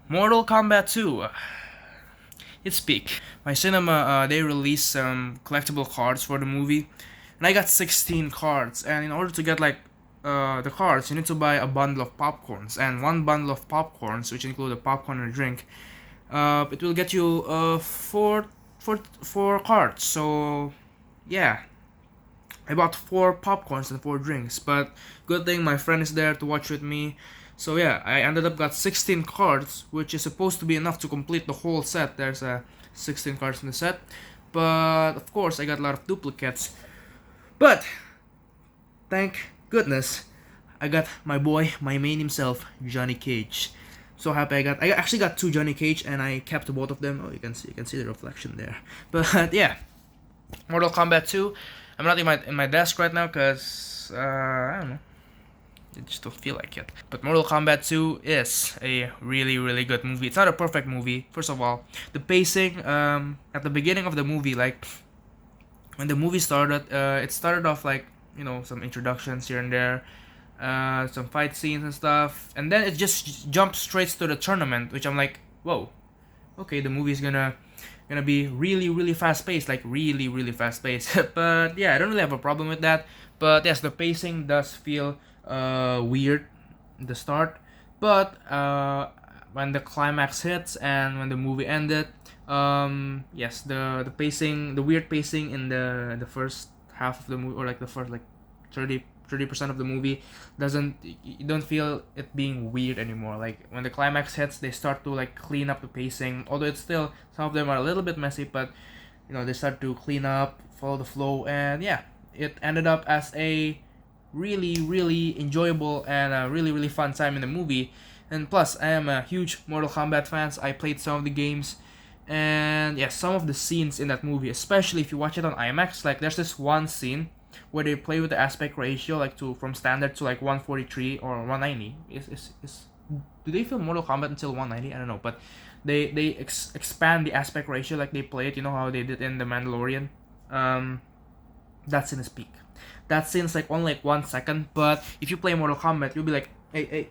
Mortal Kombat 2. It's peak. My cinema, they released some collectible cards for the movie, and I got 16 cards. And in order to get the cards, you need to buy a bundle of popcorns. And one bundle of popcorns, which include a popcorn and a drink, it will get you four cards. So yeah, I bought 4 popcorns and 4 drinks, but good thing my friend is there to watch with me. So yeah, I ended up got 16 cards, which is supposed to be enough to complete the whole set. There's 16 cards in the set, but of course I got a lot of duplicates. But thank goodness, I got my boy, my main himself, Johnny Cage. So happy I actually got 2 Johnny Cage, and I kept both of them. Oh, you can see the reflection there. But yeah, Mortal Kombat 2. I'm not in my desk right now because I don't know. I just don't feel like it. But Mortal Kombat 2 is a really good movie. It's not a perfect movie. First of all, the pacing at the beginning of the movie, like when the movie started, it started off like some introductions here and there, some fight scenes and stuff, and then it just jumps straight to the tournament, which I'm like, whoa, okay, the movie's gonna be really fast paced, like really fast paced. But yeah, I don't really have a problem with that. But yes, the pacing does feel weird at the start, but when the climax hits and when the movie ended, yes, the pacing, the weird pacing in the first half of the movie, or like the first like 30% of the movie, doesn't you don't feel it being weird anymore. Like when the climax hits, they start to like clean up the pacing, although it's still, some of them are a little bit messy, but they start to clean up, follow the flow, and yeah, it ended up as a really enjoyable and a really fun time in the movie. And plus, I am a huge Mortal Kombat fan. I played some of the games, and yeah, some of the scenes in that movie, especially if you watch it on IMAX, like there's this one scene where they play with the aspect ratio, like to from standard to like 143 or 190. Is do they film Mortal Kombat until 190? I don't know, but they expand the aspect ratio, like they play it. You know how they did in the Mandalorian. That scene is peak. That scene's like only like 1 second, but if you play Mortal Kombat, you'll be like, hey.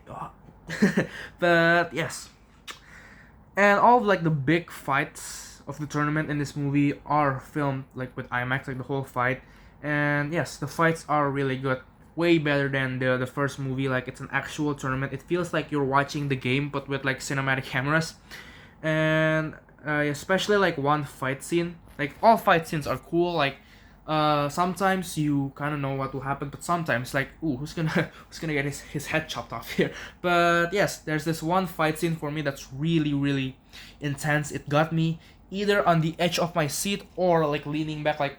But yes, and all of like the big fights of the tournament in this movie are filmed like with IMAX, like the whole fight. And yes, the fights are really good, way better than the first movie. Like it's an actual tournament. It feels like you're watching the game, but with like cinematic cameras. And especially like one fight scene. Like all fight scenes are cool. Like sometimes you kind of know what will happen, but sometimes like, ooh, who's gonna who's gonna get his head chopped off here. But yes, there's this one fight scene for me that's really intense. It got me either on the edge of my seat or like leaning back, like,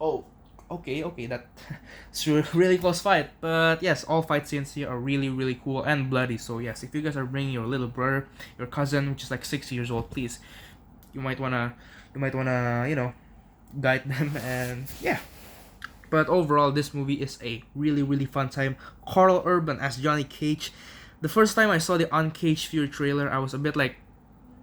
oh, okay, that's a really close fight. But yes, all fight scenes here are really cool and bloody. So yes, if you guys are bringing your little brother, your cousin, which is like 6 years old, please, you might wanna guide them. And yeah, but overall, this movie is a really fun time. Carl Urban as Johnny Cage. The first time I saw the Uncaged Fury trailer, I was a bit like,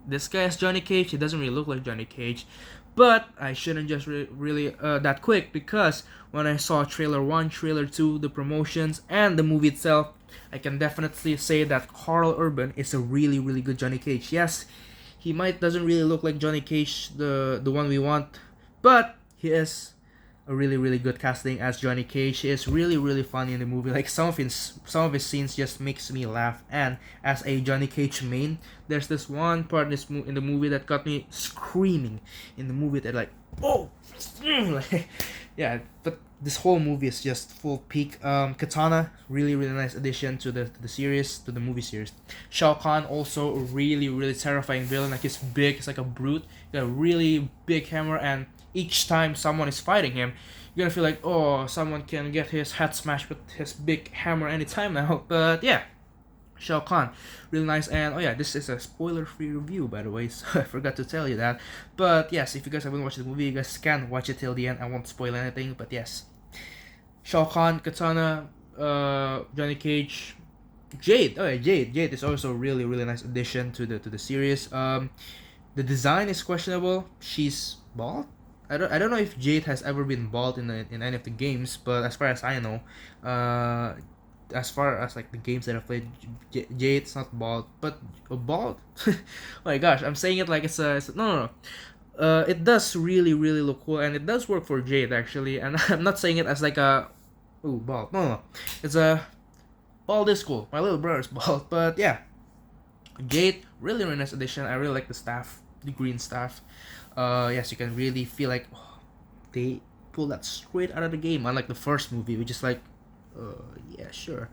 this guy is Johnny Cage. He doesn't really look like Johnny Cage. But I shouldn't just really that quick, because when I saw trailer 1, trailer 2, the promotions, and the movie itself, I can definitely say that Carl Urban is a really good Johnny Cage. Yes, he might doesn't really look like Johnny Cage, the one we want, but he is a really good casting as Johnny Cage. He is really funny in the movie. Like some of his scenes just makes me laugh. And as a Johnny Cage main, there's this one part in the movie that got me screaming in the movie, that like, oh, like, yeah. But this whole movie is just full peak. Katana, really nice addition to the series, to the movie series. Shao Kahn, also a really terrifying villain. Like he's big, he's like a brute. He got a really big hammer, and each time someone is fighting him, you're gonna feel like, oh, someone can get his head smashed with his big hammer anytime now. But yeah, Shao Kahn, really nice. And oh yeah, this is a spoiler-free review, by the way, so I forgot to tell you that. But yes, if you guys haven't watched the movie, you guys can watch it till the end. I won't spoil anything, but yes, Shao Kahn, Katana, Johnny Cage, Jade. Oh yeah, Jade is also a really nice addition to the series. The design is questionable. She's bald. I don't know if Jade has ever been bald in any of the games, but as far as I know, as far as like the games that I played, Jade's not bald, but bald. Oh my gosh, I'm saying it like it's no, no, no. It does really really look cool, and it does work for Jade actually. And I'm not saying it as like a ooh bald. No, no, no. It's a bald is cool. My little brother's bald, but yeah, Jade really really nice addition. I really like the staff, the green staff. Yes, you can really feel like they pull that straight out of the game, unlike the first movie, which is like, yeah, sure.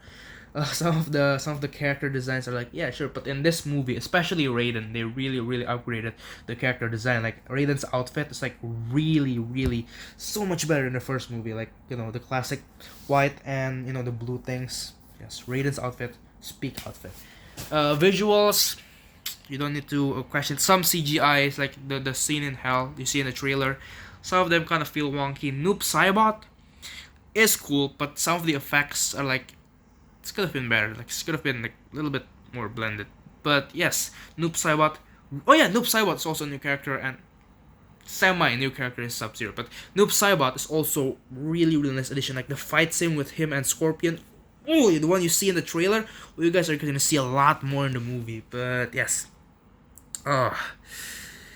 Some of the character designs are like, yeah, sure, but in this movie, especially Raiden, they really really upgraded the character design. Like Raiden's outfit is like really really so much better in the first movie. Like the classic white and the blue things. Yes, Raiden's outfit, speak outfit. Visuals, you don't need to question some CGIs like the scene in hell you see in the trailer. Some of them kind of feel wonky. Noob Saibot is cool, but some of the effects are like it could have been better. Like it could have been like a little bit more blended. But yes, Noob Saibot. Oh yeah, Noob Saibot is also a new character and semi new character in Sub Zero. But Noob Saibot is also really really nice addition. Like the fight scene with him and Scorpion. Oh, the one you see in the trailer. Well, you guys are gonna see a lot more in the movie. But yes,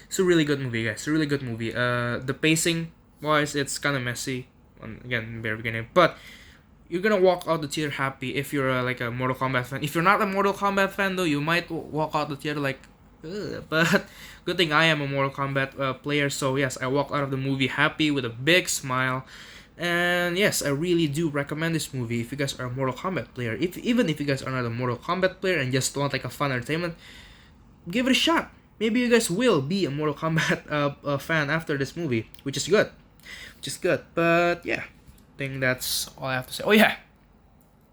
it's a really good movie, guys. It's a really good movie. The pacing wise, it's kind of messy. Again, very beginning, but you're gonna walk out the theater happy if you're like a Mortal Kombat fan. If you're not a Mortal Kombat fan though, you might walk out the theater like, ugh. But good thing I am a Mortal Kombat player, so yes, I walked out of the movie happy with a big smile. And yes, I really do recommend this movie if you guys are a Mortal Kombat player. Even if you guys are not a Mortal Kombat player and just want like a fun entertainment, give it a shot. Maybe you guys will be a Mortal Kombat fan after this movie, which is good. But yeah, I think that's all I have to say. Oh yeah,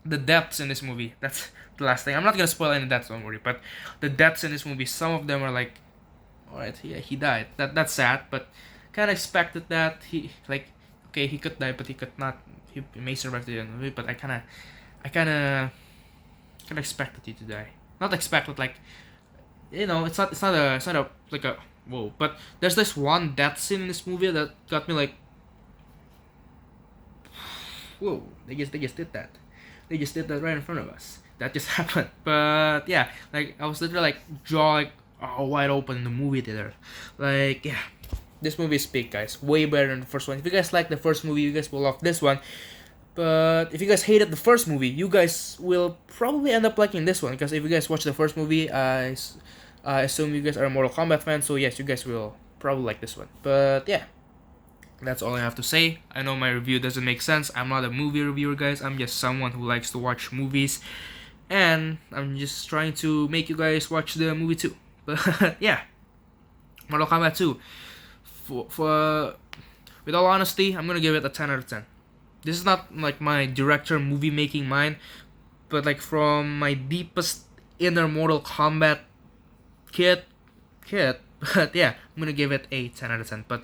the deaths in this movie. That's the last thing. I'm not gonna spoil any deaths, don't worry. But the deaths in this movie, some of them are like, alright, yeah, he died. That's sad, but kind of expected that okay, he could die, but he could not. He may survive the end of it, but I kind of expected he to die. Not expected like, it's not a like a whoa. But there's this one death scene in this movie that got me like, whoa, they just did that. They just did that right in front of us. That just happened. But yeah, like I was literally like jaw like wide open in the movie theater. Like yeah, this movie is big, guys. Way better than the first one. If you guys like the first movie, you guys will love this one. But if you guys hated the first movie, you guys will probably end up liking this one. Because if you guys watch the first movie, I assume you guys are a Mortal Kombat fan. So yes, you guys will probably like this one. But yeah, that's all I have to say. I know my review doesn't make sense. I'm not a movie reviewer, guys. I'm just someone who likes to watch movies. And I'm just trying to make you guys watch the movie too. But yeah, Mortal Kombat 2. For with all honesty, I'm gonna give it a 10 out of 10. This is not like my director movie making mind, but like from my deepest inner Mortal Kombat kit. But yeah, I'm gonna give it a 10 out of 10. But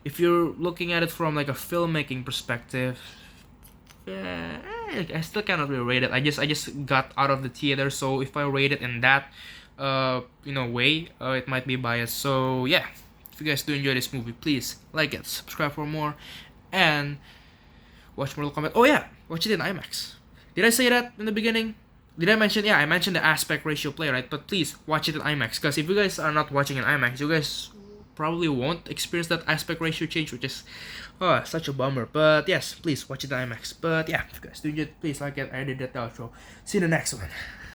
if you're looking at it from like a filmmaking perspective, yeah, I still cannot really rate it. I just got out of the theater, so if I rate it in that way, it might be biased. So yeah. If you guys do enjoy this movie, please like it, subscribe for more, and watch Mortal Kombat. Oh yeah, watch it in IMAX. Did I say that in the beginning? Did I mention? Yeah, I mentioned the aspect ratio play, right? But please watch it in IMAX, because if you guys are not watching in IMAX, you guys probably won't experience that aspect ratio change, which is such a bummer. But yes, please watch it in IMAX. But yeah, if you guys do enjoy it, please like it. I did that outro. See you in the next one.